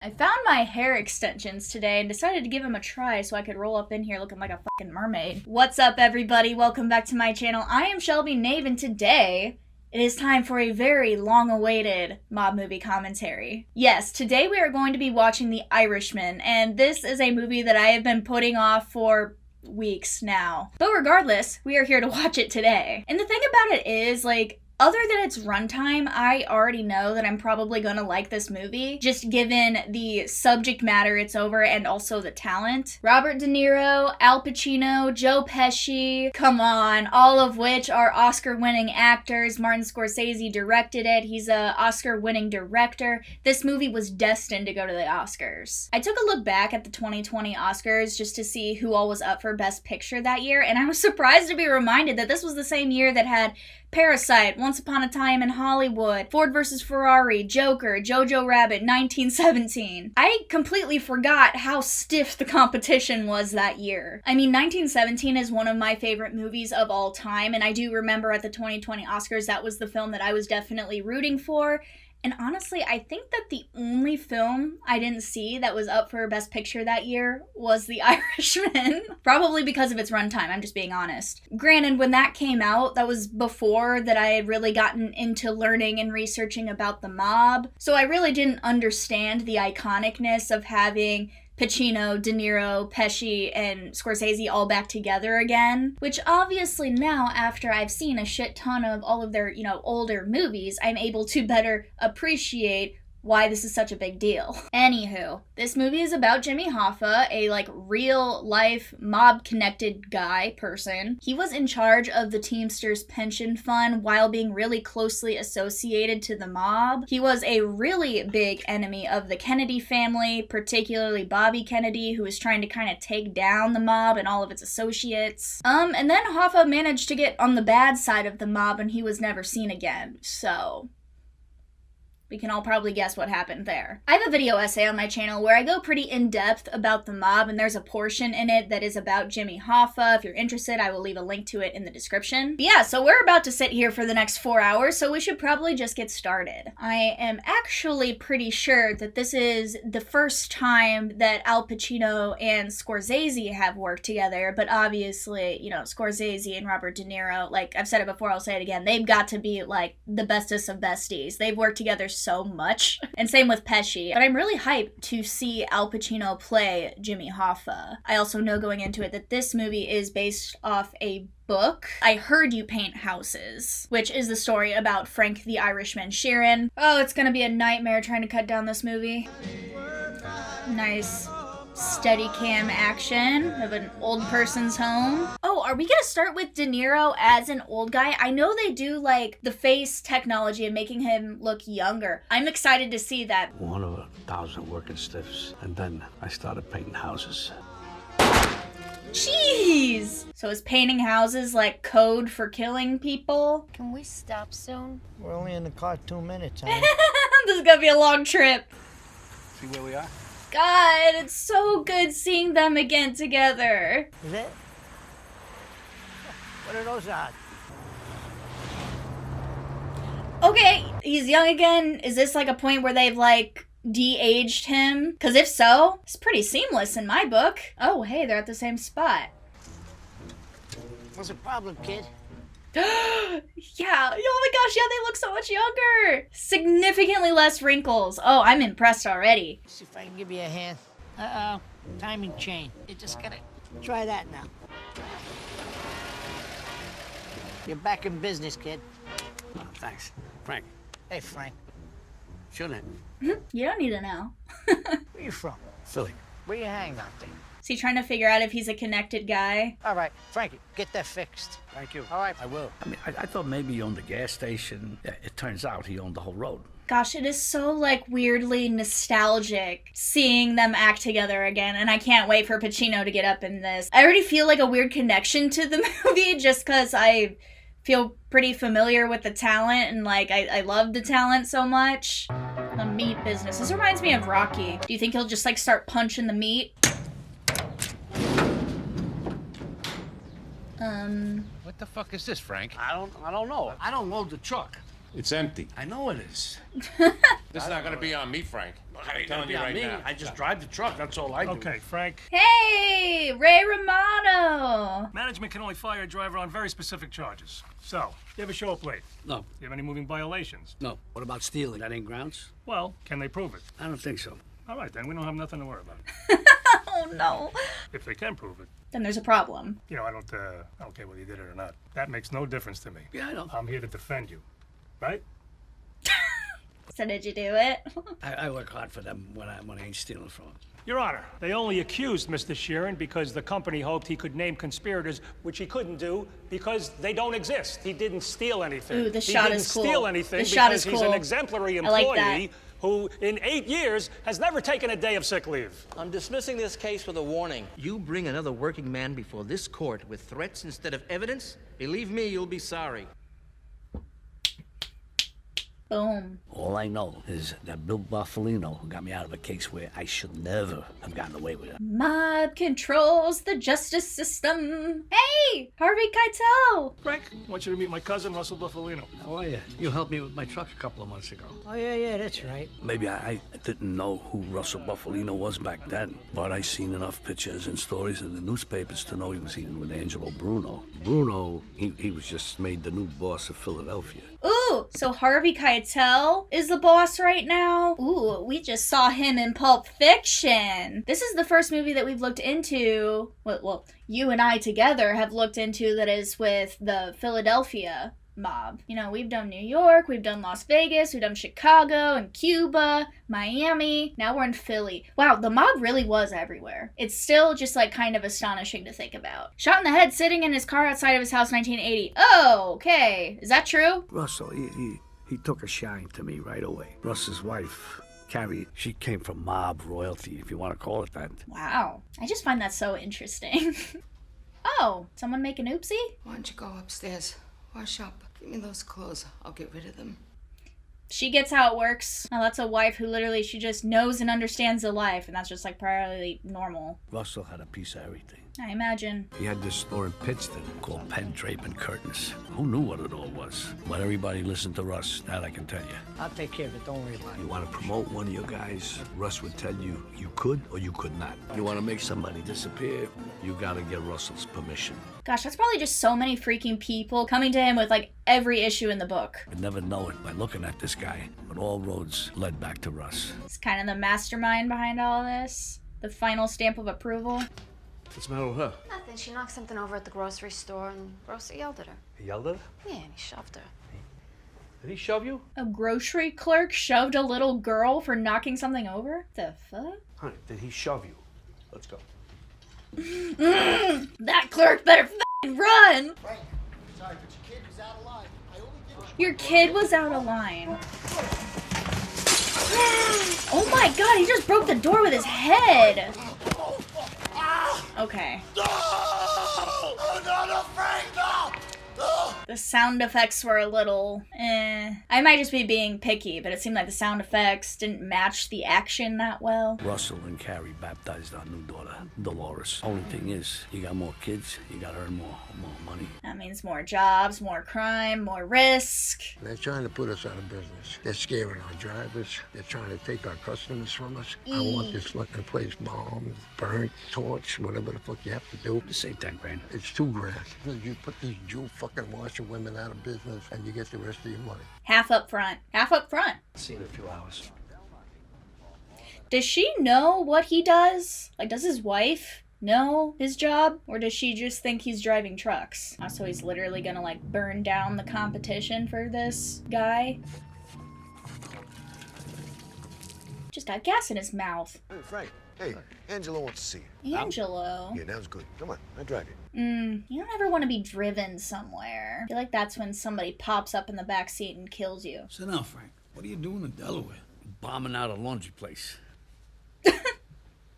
I found my hair extensions today and decided to give them a try so I could roll up in here looking like a fucking mermaid. What's up, everybody? Welcome back to my channel. I am Shelby Nave, and today it is time for a very long-awaited mob movie commentary. Yes, today we are going to be watching The Irishman, and this is a movie that I have been putting off for weeks now. But regardless, we are here to watch it today. And the thing about it is, other than its runtime, I already know that I'm probably gonna like this movie, just given the subject matter it's over and also the talent. Robert De Niro, Al Pacino, Joe Pesci, come on, all of which are Oscar-winning actors. Martin Scorsese directed it. He's a Oscar-winning director. This movie was destined to go to the Oscars. I took a look back at the 2020 Oscars just to see who all was up for Best Picture that year, and I was surprised to be reminded that this was the same year that had Parasite, Once Upon a Time in Hollywood, Ford vs. Ferrari, Joker, Jojo Rabbit, 1917. I completely forgot how stiff the competition was that year. I mean, 1917 is one of my favorite movies of all time, and I do remember at the 2020 Oscars that was the film that I was definitely rooting for. And honestly, I think that the only film I didn't see that was up for Best Picture that year was The Irishman. Probably because of its runtime, I'm just being honest. Granted, when that came out, that was before that I had really gotten into learning and researching about the mob. So I really didn't understand the iconicness of having Pacino, De Niro, Pesci, and Scorsese all back together again. Which obviously now, after I've seen a shit ton of all of their, older movies, I'm able to better appreciate why this is such a big deal. Anywho, this movie is about Jimmy Hoffa, a real-life mob-connected person. He was in charge of the Teamsters pension fund while being really closely associated to the mob. He was a really big enemy of the Kennedy family, particularly Bobby Kennedy, who was trying to kind of take down the mob and all of its associates. And then Hoffa managed to get on the bad side of the mob and he was never seen again, so we can all probably guess what happened there. I have a video essay on my channel where I go pretty in-depth about the mob, and there's a portion in it that is about Jimmy Hoffa. If you're interested, I will leave a link to it in the description. But yeah, so we're about to sit here for the next 4 hours, so we should probably just get started. I am actually pretty sure that this is the first time that Al Pacino and Scorsese have worked together, but obviously, Scorsese and Robert De Niro, I've said it before, I'll say it again, they've got to be, the bestest of besties. They've worked together so much. And same with Pesci. But I'm really hyped to see Al Pacino play Jimmy Hoffa. I also know going into it that this movie is based off a book, I Heard You Paint Houses, which is the story about Frank the Irishman Sheeran. Oh, it's gonna be a nightmare trying to cut down this movie. Nice steady cam action of an old person's home. Oh, are we gonna start with De Niro as an old guy? I know they do the face technology and making him look younger. I'm excited to see that. One of 1,000 working stiffs, and then I started painting houses. Jeez! So is painting houses code for killing people? Can we stop soon? We're only in the car 2 minutes, honey. This is gonna be a long trip. See where we are? God, it's so good seeing them again together. Is it? What are those odds? Okay, he's young again. Is this a point where they've de-aged him? Because if so, it's pretty seamless in my book. Oh, hey, they're at the same spot. What's the problem, kid? Yeah, oh my gosh, yeah, they look so much younger. Significantly less wrinkles. Oh, I'm impressed already. See if I can give you a hand. Uh-oh, timing chain. You just gotta try that now. You're back in business, kid. Oh, thanks. Frank. Hey, Frank. What's your name? You don't need to know. Where you from? Philly. Where you hang out there? Is he trying to figure out if he's a connected guy? All right, Frankie, get that fixed. Thank you. All right. I will. I thought maybe he owned the gas station. Yeah, it turns out he owned the whole road. Gosh, it is so weirdly nostalgic seeing them act together again, and I can't wait for Pacino to get up in this. I already feel a weird connection to the movie just because I feel pretty familiar with the talent and I love the talent so much. The meat business. This reminds me of Rocky. Do you think he'll just start punching the meat? What the fuck is this, Frank? I don't know. I don't load the truck. It's empty. I know it is. This is not gonna be on me, Frank. I'm telling you Not right me. now. I just drive the truck. That's all I do. Okay, Frank. Hey, Ray Romano. Management can only fire a driver on very specific charges. So, you ever show up late? No. Do you have any moving violations? No. What about stealing? That ain't grounds? Well, can they prove it? I don't think so. All right, then we don't have nothing to worry about. Oh no. If they can prove it. Then there's a problem. You know, I don't care whether you did it or not. That makes no difference to me. Yeah, I know. I'm here to defend you. Right? So did you do it? I work hard for them when I ain't stealing from them. Your Honor, they only accused Mr. Sheeran because the company hoped he could name conspirators, which he couldn't do because they don't exist. He didn't steal anything. Ooh, the shot is cool. He didn't steal anything The shot because is he's cool. an exemplary I like employee that. who, in 8 years, has never taken a day of sick leave. I'm dismissing this case with a warning. You bring another working man before this court with threats instead of evidence, believe me, you'll be sorry. Boom. All I know is that Bill Buffalino got me out of a case where I should never have gotten away with it. Mob controls the justice system. Hey, Harvey Keitel. Frank, I want you to meet my cousin, Russell Buffalino. How are you? You helped me with my truck a couple of months ago. Oh, yeah, that's right. Maybe I didn't know who Russell Buffalino was back then, but I seen enough pictures and stories in the newspapers to know he was eating with Angelo Bruno. Bruno, he was just made the new boss of Philadelphia. Ooh, so Harvey Keitel is the boss right now? Ooh, we just saw him in Pulp Fiction. This is the first movie that we've looked into, well, you and I together have looked into that is with the Philadelphia mob. You know, we've done New York, we've done Las Vegas, we've done Chicago and Cuba, Miami. Now we're in Philly. Wow, the mob really was everywhere. It's still just like kind of astonishing to think about. Shot in the head sitting in his car outside of his house 1980. Oh, okay. Is that true? Russell, he took a shine to me right away. Russ's wife, Carrie, she came from mob royalty, if you want to call it that. Wow. I just find that so interesting. Oh, someone make an oopsie? Why don't you go upstairs, wash up, give me those clothes, I'll get rid of them. She gets how it works. Now that's a wife who literally, she just knows and understands the life, and that's just like probably normal. Russell had a piece of everything. I imagine. He had this store in Pittston called Pen Drape and Curtains. Who knew what it all was? But everybody listened to Russ, that I can tell you. I'll take care of it. Don't worry about it. You want to promote one of your guys, Russ would tell you you could or you could not. You want to make somebody disappear, you got to get Russell's permission. Gosh, that's probably just so many freaking people coming to him with like every issue in the book. You'd never know it by looking at this guy, but all roads led back to Russ. It's kind of the mastermind behind all this. The final stamp of approval. What's the matter with her? Nothing. She knocked something over at the grocery store and Rosa yelled at her. He yelled at her? Yeah, and he shoved her. Did he shove you? A grocery clerk shoved a little girl for knocking something over? The fuck? Honey, did he shove you? Let's go. That clerk better f***ing run! Frank, sorry, but your kid was out of line. I only did it. Your kid was out of line. Oh my god, he just broke the door with his head! Okay. The sound effects were a little, I might just be being picky, but it seemed like the sound effects didn't match the action that well. Russell and Carrie baptized our new daughter, Dolores. Only thing is, you got more kids, you got to earn more money. That means more jobs, more crime, more risk. They're trying to put us out of business. They're scaring our drivers. They're trying to take our customers from us. I want this fucking place bombed, burnt, torched, whatever the fuck you have to do. Just say 10 grand. It's $2,000. You put these Jew fucking washerwomen out of business and you get the rest of your money. Half up front. Half up front. See you in a few hours. Does she know what he does? Like, does his wife know his job? Or does she just think he's driving trucks? So he's literally gonna, like, burn down the competition for this guy? Just got gas in his mouth. Hey, Frank. Hey, Angelo wants to see you. Angelo. Yeah, that was good. Come on, I'll drive you. You don't ever want to be driven somewhere. I feel like that's when somebody pops up in the back seat and kills you. Sit down, Frank. What are you doing in Delaware? Bombing out a laundry place.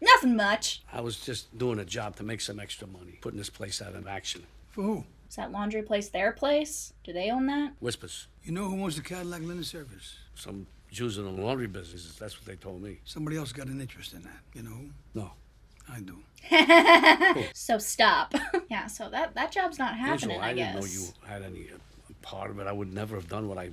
Nothing much. I was just doing a job to make some extra money, putting this place out of action. For who? Is that laundry place their place? Do they own that? Whispers. You know who owns the Cadillac linen service? Some Jews in the laundry business, that's what they told me. Somebody else got an interest in that. You know who? No. I do. So stop. Yeah, so that job's not happening, Angelo, I I guess. didn't know you had any part of it. I would never have done what I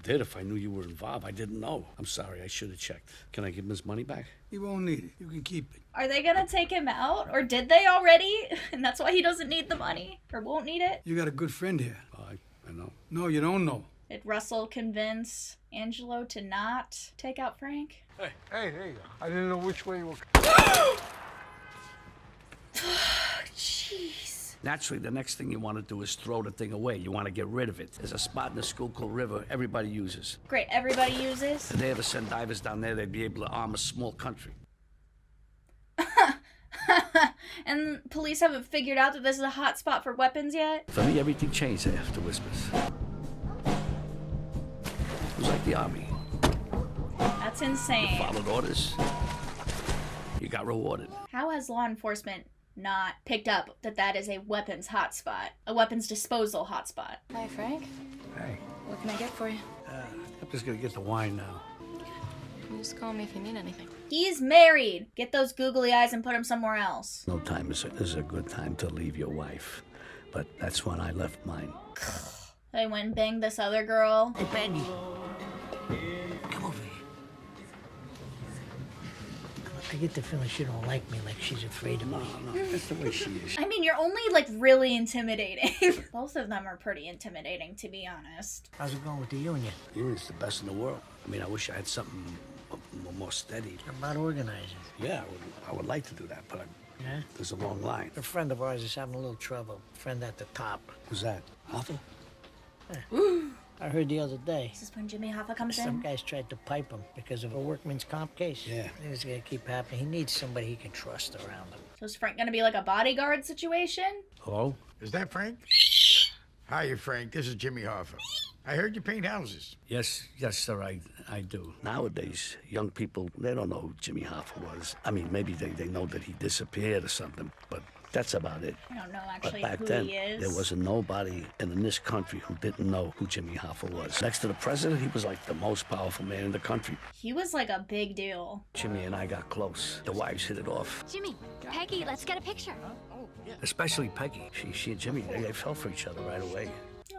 Did if I knew you were involved. I didn't know. I'm sorry. I should have checked. Can I give him his money back? He won't need it. You can keep it. Are they gonna take him out? Or did they already? And that's why he doesn't need the money? Or won't need it? You got a good friend here. Oh, I know. No, you don't know. Did Russell convince Angelo to not take out Frank? Hey, there you go. I didn't know which way you were. Jeez. Naturally, the next thing you want to do is throw the thing away. You want to get rid of it. There's a spot in the Schuylkill River everybody uses. Great, everybody uses? If they ever send divers down there, they'd be able to arm a small country. And police haven't figured out that this is a hot spot for weapons yet? For me, everything changed after Whispers. It was like the army. That's insane. You followed orders. You got rewarded. How has law enforcement not picked up that that is a weapons hotspot? A weapons disposal hotspot? Hi, Frank. Hey, What can I get for you? I'm just gonna get the wine now. You just call me if you need anything. He's married. Get those googly eyes and put him somewhere else. No time is a good time to leave your wife. But that's when I left mine. They went and banged this other girl. Hey, Peggy. Come over here. I get the feeling she don't like me, like she's afraid of me. No, that's the way she is. I mean, you're only like really intimidating. Both of them are pretty intimidating, to be honest. How's it going with the union? Union's the best in the world. I mean, I wish I had something more steady. How about organizing? Yeah, I would like to do that, but Yeah? there's a long line. A friend of ours is having a little trouble. Friend at the top. Who's that? Arthur? I heard the other day. This is when Jimmy Hoffa comes Some in. guys tried to pipe him because of a workman's comp case. Yeah. This is gonna keep happening. He needs somebody he can trust around him. So is Frank gonna be like a bodyguard situation? Hello? Is that Frank? Hiya, Frank. This is Jimmy Hoffa. I heard you paint houses. Yes, sir, I do. Nowadays, young people, they don't know who Jimmy Hoffa was. I mean, maybe they know that he disappeared or something, but that's about it. I don't know But actually back who then, he is. there wasn't nobody in this country who didn't know who Jimmy Hoffa was. Next to the president, he was like the most powerful man in the country. He was like a big deal. Jimmy and I got close. The wives hit it off. Jimmy, Peggy, let's get a picture. Especially Peggy. She and Jimmy, they fell for each other right away.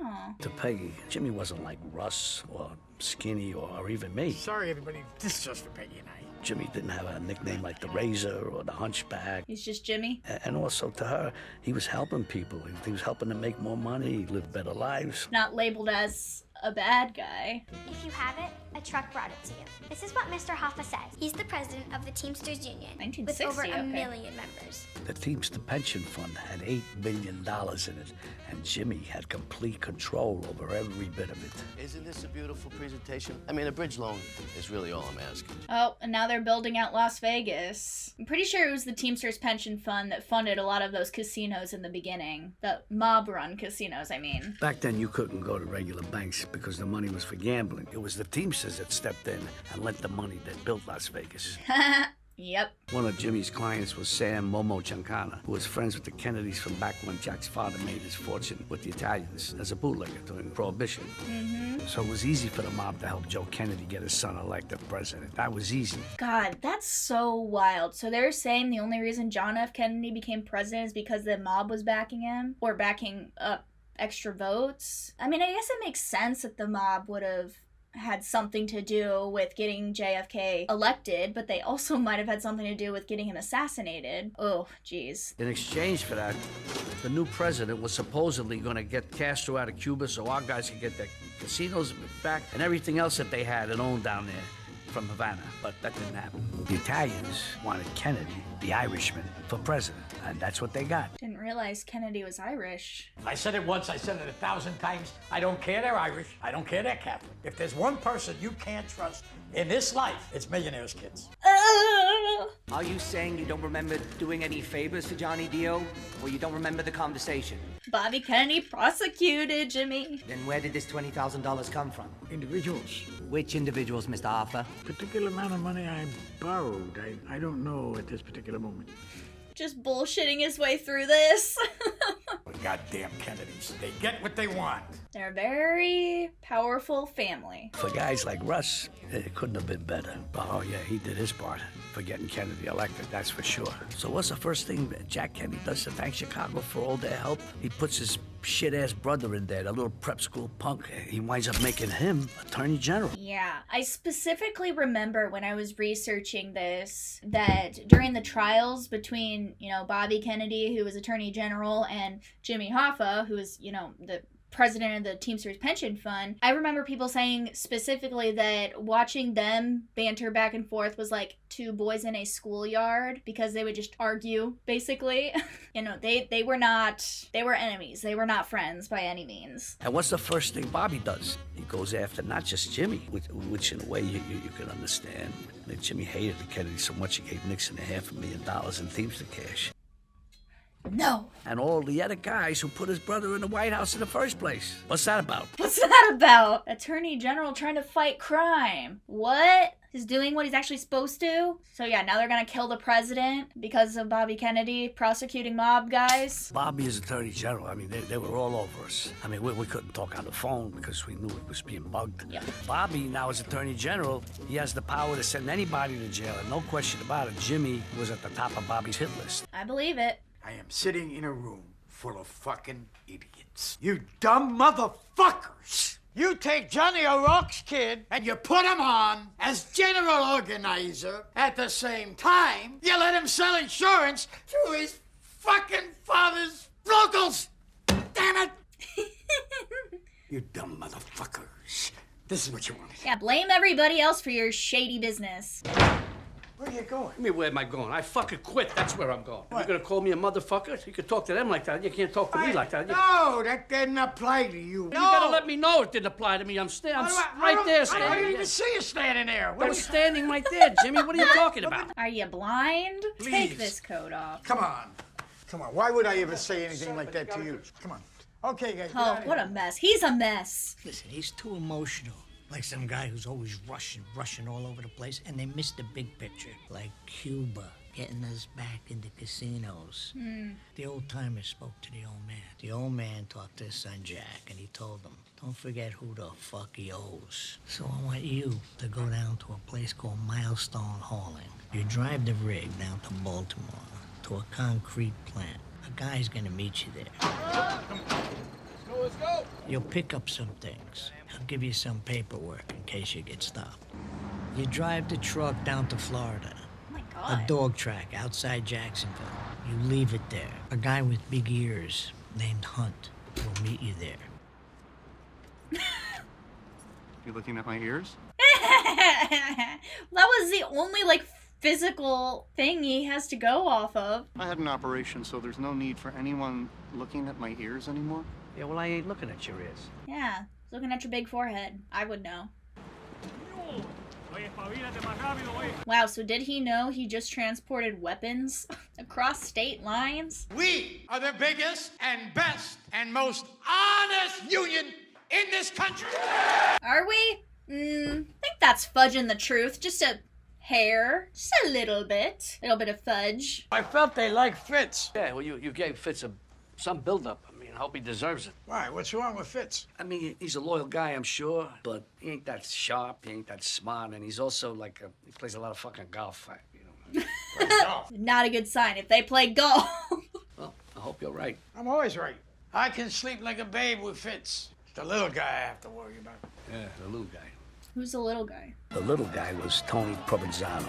Aw. To Peggy, Jimmy wasn't like Russ or Skinny or even me. Sorry, everybody. This is just for Peggy and I. Jimmy didn't have a nickname like the Razor or the Hunchback. He's just Jimmy. And also to her, he was helping people. He was helping them make more money, live better lives. Not labeled as a bad guy. If you have it, a truck brought it to you. This is what Mr. Hoffa says. He's the president of the Teamsters Union 1960, with over a okay. million members. The Teamster Pension Fund had $8 billion in it, and Jimmy had complete control over every bit of it. Isn't this a beautiful presentation? I mean, a bridge loan is really all I'm asking. Oh, and now they're building out Las Vegas. I'm pretty sure it was the Teamsters Pension Fund that funded a lot of those casinos in the beginning. The mob-run casinos, I mean. Back then, you couldn't go to regular banks because the money was for gambling. It was the Teamsters that stepped in and lent the money that built Las Vegas. Yep. One of Jimmy's clients was Sam Momo Giancana, who was friends with the Kennedys from back when Jack's father made his fortune with the Italians as a bootlegger during Prohibition. Mm-hmm. So it was easy for the mob to help Joe Kennedy get his son elected president. That was easy. God, that's so wild. So they're saying the only reason John F. Kennedy became president is because the mob was backing him? Or backing up extra votes? I mean, I guess it makes sense that the mob would have had something to do with getting JFK elected, but they also might have had something to do with getting him assassinated. Oh, jeez. In exchange for that, the new president was supposedly going to get Castro out of Cuba so our guys could get their casinos back and everything else that they had and owned down there from Havana. But that didn't happen. The Italians wanted Kennedy, the Irishman, for president, and that's what they got. Didn't realize Kennedy was Irish. I said it once, I said it 1,000 times. I don't care they're Irish. I don't care they're Catholic. If there's one person you can't trust in this life, it's millionaires' kids. Are you saying you don't remember doing any favors to Johnny Dio? Or you don't remember the conversation? Bobby Kennedy prosecuted Jimmy. Then where did this $20,000 come from? Individuals. Which individuals, Mr. Hoffa? Particular amount of money I borrowed. I don't know at this particular moment. Just bullshitting his way through this. Goddamn Kennedys. They get what they want. They're a very powerful family. For guys like Russ, it couldn't have been better. Oh, yeah, he did his part. for getting Kennedy elected, that's for sure. So what's the first thing that Jack Kennedy does to thank Chicago for all their help? He puts his shit-ass brother in there, the little prep school punk. He winds up making him Attorney General. Yeah, I specifically remember when I was researching this that during the trials between, Bobby Kennedy, who was Attorney General, and Jimmy Hoffa, who was, the president of the Teamsters Pension Fund, I remember people saying specifically that watching them banter back and forth was like two boys in a schoolyard, because they would just argue, basically. They were enemies. They were not friends by any means. And what's the first thing Bobby does? He goes after not just Jimmy, which in a way you can understand. That Jimmy hated the Kennedy so much he gave Nixon $500,000 in Teamster cash. No. And all the other guys who put his brother in the White House in the first place. What's that about? What's that about? Attorney General trying to fight crime. What? He's doing what he's actually supposed to? So yeah, now they're gonna kill the president because of Bobby Kennedy prosecuting mob guys. Bobby is Attorney General. I mean, they were all over us. I mean, we couldn't talk on the phone because we knew it was being bugged. Yep. Bobby, now as Attorney General, he has the power to send anybody to jail. And no question about it, Jimmy was at the top of Bobby's hit list. I believe it. I am sitting in a room full of fucking idiots. You dumb motherfuckers! You take Johnny O'Rourke's kid and you put him on as general organizer. At the same time, you let him sell insurance through his fucking father's locals! Damn it! You dumb motherfuckers. This is what you want. Yeah, blame everybody else for your shady business. Where are you going? I mean, where am I going? I fucking quit. That's where I'm going. You're gonna call me a motherfucker? You can talk to them like that. You can't talk to me like that. No, that didn't apply to you. You gotta let me know it didn't apply to me. I'm right there standing. I don't even see you standing there. I was standing right there, Jimmy. What are you talking about? Are you blind? Please. Take this coat off. Come on. Come on. Why would I ever say anything like that to you? Come on. Okay, guys. Oh, what a mess. He's a mess. Listen, he's too emotional. Like some guy who's always rushing all over the place, and they miss the big picture. Like Cuba, getting us back into casinos. The old-timer spoke to the old man. The old man talked to his son Jack, and he told him, don't forget who the fuck he owes. So I want you to go down to a place called Milestone Hauling. You drive the rig down to Baltimore, to a concrete plant. A guy's gonna meet you there. Let's go. You'll pick up some things. I'll give you some paperwork in case you get stopped. You drive the truck down to Florida. Oh my God. A dog track outside Jacksonville. You leave it there. A guy with big ears named Hunt will meet you there. You looking at my ears? That was the only, physical thing he has to go off of. I had an operation, so there's no need for anyone looking at my ears anymore. Yeah, well, I ain't looking at your ears. Yeah, looking at your big forehead. I would know. Wow, so did he know he just transported weapons across state lines? We are the biggest and best and most honest union in this country. Are we? I think that's fudging the truth. Just a hair. Just a little bit. A little bit of fudge. I felt they liked Fitz. Yeah, well, you gave Fitz some build-up. I hope he deserves it. Why? What's wrong with Fitz? I mean, he's a loyal guy, I'm sure, but he ain't that sharp, he ain't that smart, and he's also he plays a lot of fucking golf, Not a good sign if they play golf. Well, I hope you're right. I'm always right. I can sleep like a babe with Fitz. It's the little guy I have to worry about. Yeah, the little guy. Who's the little guy? The little guy was Tony Provenzano.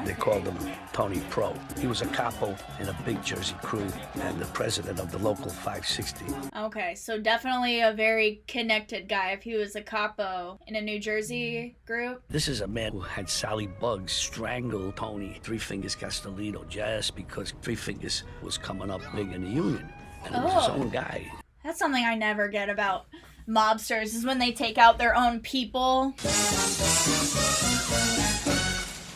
They called him Tony Pro. He was a capo in a big Jersey crew and the president of the local 560. Okay, so definitely a very connected guy if he was a capo in a New Jersey group. This is a man who had Sally Buggs strangle Tony Three Fingers Castellino just because Three Fingers was coming up big in the union. And it was his own guy. That's something I never get about mobsters, is when they take out their own people.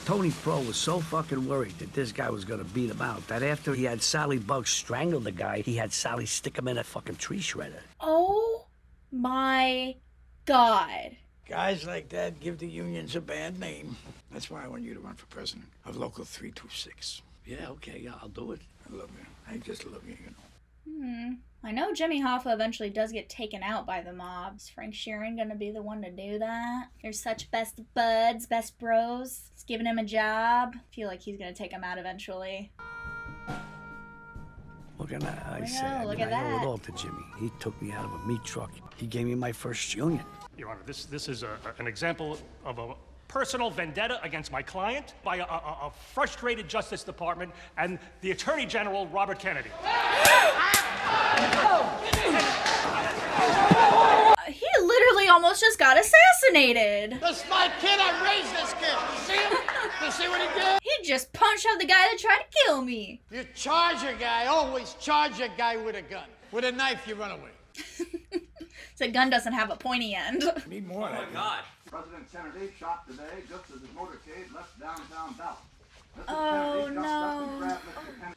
Tony Pro was so fucking worried that this guy was gonna beat him out that after he had Sally Buggs strangle the guy, he had Sally stick him in a fucking tree shredder. Oh my God. Guys like that give the unions a bad name. That's why I want you to run for president of Local 326. Yeah, okay, yeah, I'll do it. I love you. I just love you, I know Jimmy Hoffa eventually does get taken out by the mob. Is Frank Sheeran gonna be the one to do that? They're such best buds, best bros. He's giving him a job. I feel like he's gonna take him out eventually. Look at that. I look at I owe that. it all to Jimmy. He took me out of a meat truck. He gave me my first union. Your Honor, this is an example of a personal vendetta against my client by a frustrated Justice Department and the Attorney General, Robert Kennedy. He literally almost just got assassinated. That's my kid. I raised this kid. You see him? You see what he did? He just punched out the guy that tried to kill me. You charge a guy. Always charge a guy with a gun. With a knife, you run away. So gun doesn't have a pointy end. Need more. Oh my God. President Kennedy shot today just as his motorcade left downtown Dallas. Oh no.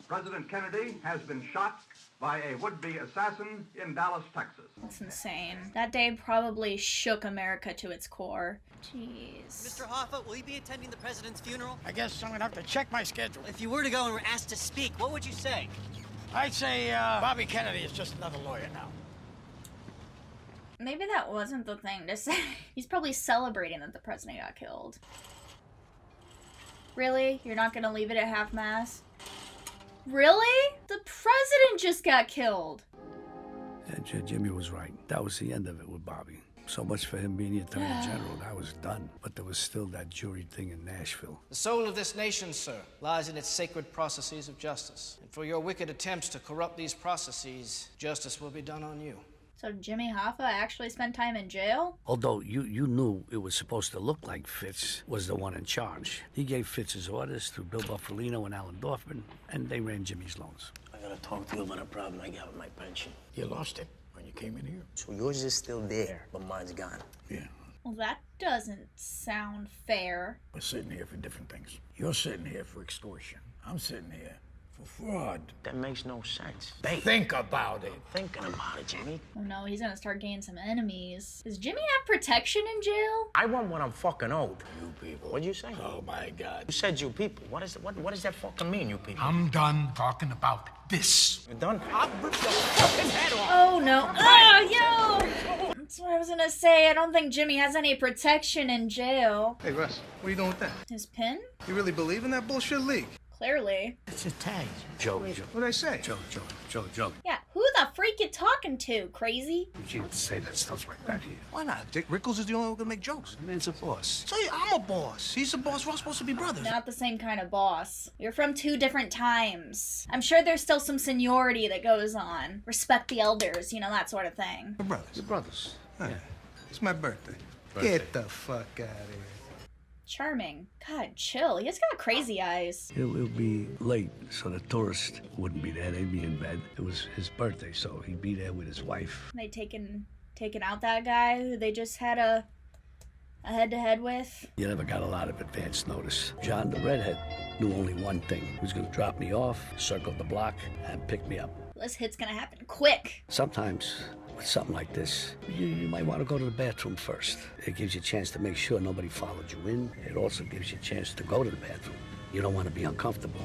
President Kennedy has been shot by a would-be assassin in Dallas, Texas. That's insane. That day probably shook America to its core. Jeez. Mr. Hoffa, will you be attending the president's funeral? I guess I'm gonna have to check my schedule. If you were to go and were asked to speak, what would you say? I'd say Bobby Kennedy is just another lawyer now. Maybe that wasn't the thing to say. He's probably celebrating that the president got killed. Really? You're not gonna leave it at half-mast? Really? The president just got killed. Yeah, Jimmy was right. That was the end of it with Bobby. So much for him being the Attorney General. That was done. But there was still that jury thing in Nashville. The soul of this nation, sir, lies in its sacred processes of justice. And for your wicked attempts to corrupt these processes, justice will be done on you. So Jimmy Hoffa actually spent time in jail? Although you knew it was supposed to look like Fitz was the one in charge. He gave Fitz his orders through Bill Bufalino and Alan Dorfman, and they ran Jimmy's loans. I gotta talk to you about a problem I got with my pension. You lost it when you came in here. So yours is still there, but mine's gone. Yeah. Well, that doesn't sound fair. We're sitting here for different things. You're sitting here for extortion. I'm sitting here for fraud. That makes no sense. Think about it. Thinking about it, Jimmy. Oh no, he's gonna start gaining some enemies. Does Jimmy have protection in jail? I want what I'm fucking owed. You people. What'd you say? Oh my God. You said you people. What does that fucking mean, you people? I'm done talking about this. You're done? I'll rip your fucking head off. Oh no. Oh, yo! That's what I was gonna say. I don't think Jimmy has any protection in jail. Hey, Russ, what are you doing with that? His pin? You really believe in that bullshit league? Clearly. It's a tag. Joe. What'd I say? Joe. Yeah, who the freak you talking to, crazy? You can't say that stuff like that here. Why not? Dick Rickles is the only one who can make jokes. The man's a boss. So yeah, I'm a boss. He's a boss. We're all supposed to be brothers. Not the same kind of boss. You're from two different times. I'm sure there's still some seniority that goes on. Respect the elders, you know, that sort of thing. We're brothers. You're brothers. Huh. Yeah. It's my birthday. Get the fuck out of here. Charming. God, chill. He just got crazy eyes. It'll be late, so the tourists wouldn't be there. They'd be in bed. It was his birthday, so he'd be there with his wife. They taking out that guy who they just had a head-to-head with. You never got a lot of advance notice. John, the redhead, knew only one thing. He was gonna drop me off, circle the block, and pick me up. This hit's gonna happen quick. Sometimes, with something like this, you might want to go to the bathroom first. It gives you a chance to make sure nobody followed you in. It also gives you a chance to go to the bathroom. You don't want to be uncomfortable.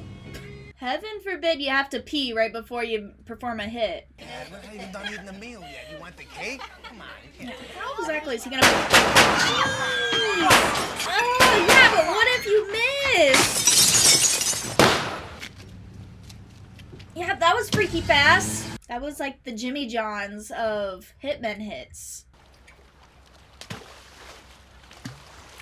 Heaven forbid you have to pee right before you perform a hit. Yeah, we're not even done eating the meal yet. You want the cake? Come on, you can't. How exactly is he gonna... Oh, yeah, but what if you miss? Yeah, that was freaky fast. That was like the Jimmy Johns of Hitmen hits.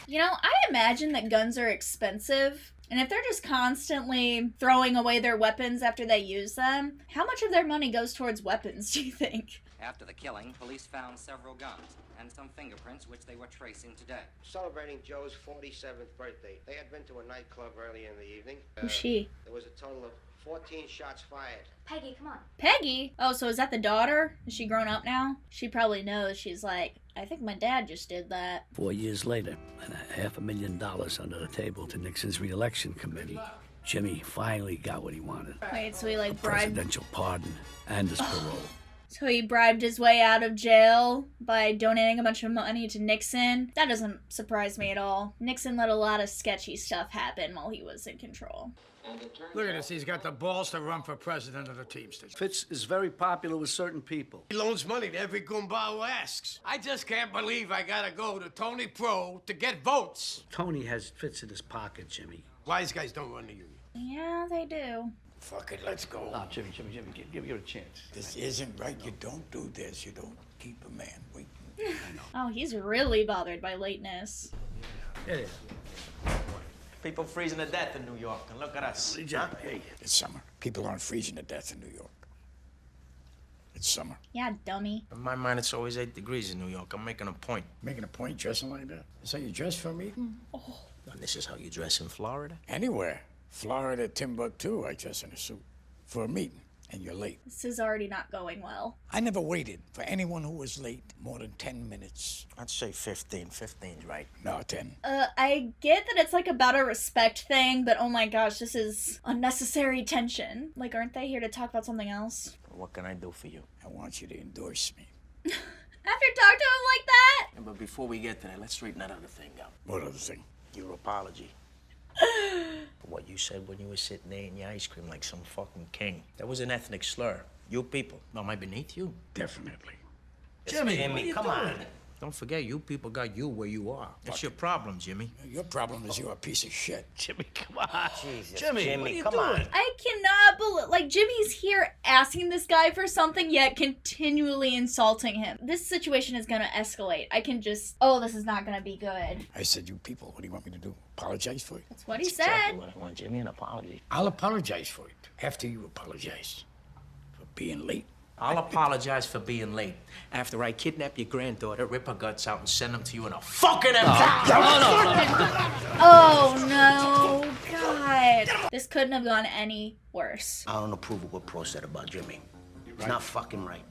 You know, I imagine that guns are expensive. And if they're just constantly throwing away their weapons after they use them, how much of their money goes towards weapons, do you think? After the killing, police found several guns and some fingerprints which they were tracing today. Celebrating Joe's 47th birthday. They had been to a nightclub earlier in the evening. Who's she? There was a total of 14 shots fired. Peggy, come on. Peggy? Oh, so is that the daughter? Is she grown up now? She probably knows. She's like, I think my dad just did that. 4 years later, and $500,000 under the table to Nixon's re-election committee, Jimmy finally got what he wanted. Wait, so he like a bribed... presidential pardon and his parole. So he bribed his way out of jail by donating a bunch of money to Nixon. That doesn't surprise me at all. Nixon let a lot of sketchy stuff happen while he was in control. Look at this. He's got the balls to run for president of the Teamsters. Fitz is very popular with certain people. He loans money to every goomba who asks. I just can't believe I gotta go to Tony Pro to get votes. Tony has Fitz in his pocket, Jimmy. Wise guys don't run the union. Yeah, they do. Fuck it, let's go. No, Jimmy, give it a chance. This isn't right. You don't do this. You don't keep a man waiting. Oh, he's really bothered by lateness. It is. People freezing to death in New York, and look at us. Huh? Hey, it's summer. People aren't freezing to death in New York. It's summer. Yeah, dummy. In my mind, it's always 8 degrees in New York. I'm making a point. Making a point dressing like that? Is that you dress for a meeting? Oh. And this is how you dress in Florida? Anywhere. Florida, Timbuktu, I dress in a suit. For a meeting. And you're late. This is already not going well. I never waited for anyone who was late more than 10 minutes. I'd say 15. 15's right. No, 10. I get that it's like about a respect thing, but oh my gosh, this is unnecessary tension. Like, aren't they here to talk about something else? What can I do for you? I want you to endorse me. After talk to him like that? Yeah, but before we get to that, let's straighten that other thing out. What other thing? Your apology. For what you said when you were sitting there eating your ice cream like some fucking king. That was an ethnic slur. You people. Am I beneath you? Definitely. Jimmy, come on. Don't forget, you people got you where you are. That's your problem, Jimmy. Your problem is you're a piece of shit. Jimmy, come on. Jesus, Jimmy, come on. I cannot believe, like, Jimmy's here asking this guy for something, yet continually insulting him. This situation is gonna escalate. I can just, this is not gonna be good. I said, you people, what do you want me to do? Apologize for it? That's what he said. Exactly what I want, Jimmy, an apology. I'll apologize for it after you apologize for being late. I'll apologize for being late after I kidnap your granddaughter, rip her guts out, and send them to you in a fucking empty. Oh no, God. This couldn't have gone any worse. I don't approve of what Pro said about Jimmy. It's not fucking right.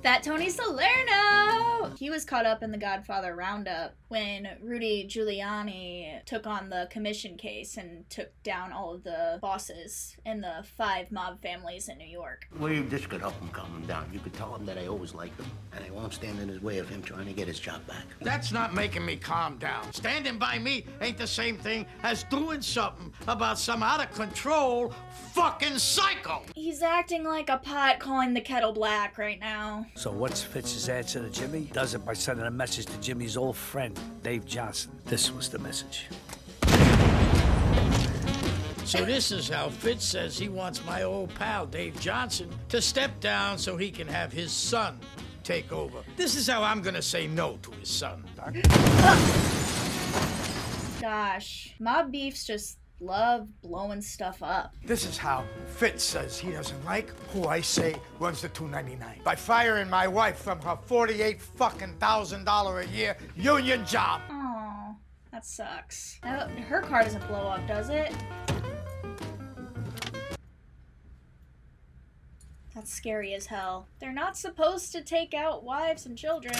Fat Tony Salerno! He was caught up in the Godfather roundup when Rudy Giuliani took on the commission case and took down all of the bosses in the 5 mob families in New York. Well, this could help him calm him down. You could tell him that I always liked him, and I won't stand in his way of him trying to get his job back. That's not making me calm down. Standing by me ain't the same thing as doing something about some out-of-control fucking psycho. He's acting like a pot calling the kettle black right now. So what's Fitz's answer to Jimmy? Does it by sending a message to Jimmy's old friend, Dave Johnson. This was the message. So this is how Fitz says he wants my old pal, Dave Johnson, to step down so he can have his son take over. This is how I'm gonna say no to his son. Gosh, mob beefs just love blowing stuff up. This is how Fitz says he doesn't like who I say runs the 299. By firing my wife from her $48,000 a year union job. Oh, that sucks. Her car doesn't blow up, does it? That's scary as hell. They're not supposed to take out wives and children.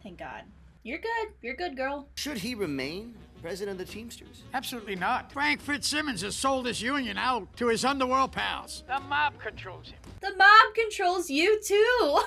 Thank God. You're good. You're good, girl. Should he remain president of the Teamsters? Absolutely not. Frank Fitzsimmons has sold his union out to his underworld pals. The mob controls him. The mob controls you, too.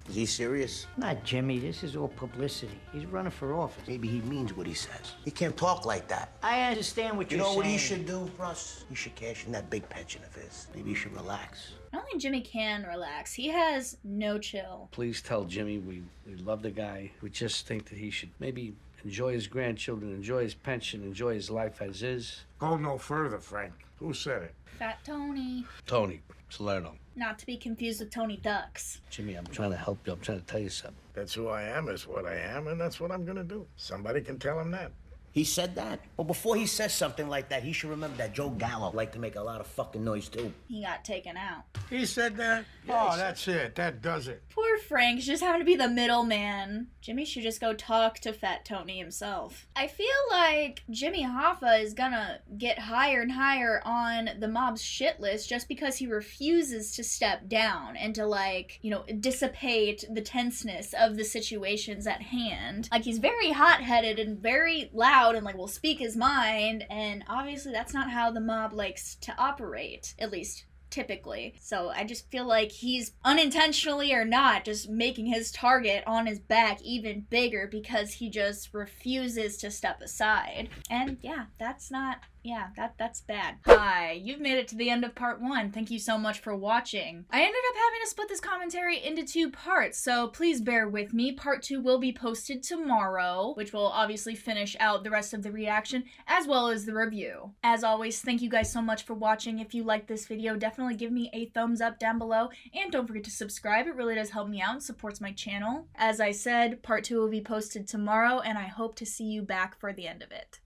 Is he serious? Not Jimmy. This is all publicity. He's running for office. Maybe he means what he says. He can't talk like that. I understand what You you're saying. know what he should do, Russ? He should cash in that big pension of his. Maybe he should relax. I don't think Jimmy can relax. He has no chill. Please tell Jimmy we love the guy. We just think that he should maybe enjoy his grandchildren, enjoy his pension, enjoy his life as is. Go no further, Frank. Who said it? Fat Tony. Tony Salerno. Not to be confused with Tony Ducks. Jimmy, I'm trying to help you. I'm trying to tell you something. That's who I am, is what I am, and that's what I'm gonna do. Somebody can tell him that. He said that? Well, before he says something like that, he should remember that Joe Gallo liked to make a lot of fucking noise, too. He got taken out. He said that? Yeah, Oh, that's it. That does it. Poor Frank's just having to be the middleman. Jimmy should just go talk to Fat Tony himself. I feel like Jimmy Hoffa is gonna get higher and higher on the mob's shit list just because he refuses to step down and to, like, you know, dissipate the tenseness of the situations at hand. Like, he's very hot-headed and very loud and, like, will speak his mind, and obviously that's not how the mob likes to operate, at least typically. So I just feel like he's unintentionally or not just making his target on his back even bigger because he just refuses to step aside. And yeah, that's bad. Hi, you've made it to the end of part 1. Thank you so much for watching. I ended up having to split this commentary into 2 parts, so please bear with me. Part 2 will be posted tomorrow, which will obviously finish out the rest of the reaction as well as the review. As always, thank you guys so much for watching. If you liked this video, definitely give me a thumbs up down below, and don't forget to subscribe. It really does help me out and supports my channel. As I said, part 2 will be posted tomorrow, and I hope to see you back for the end of it.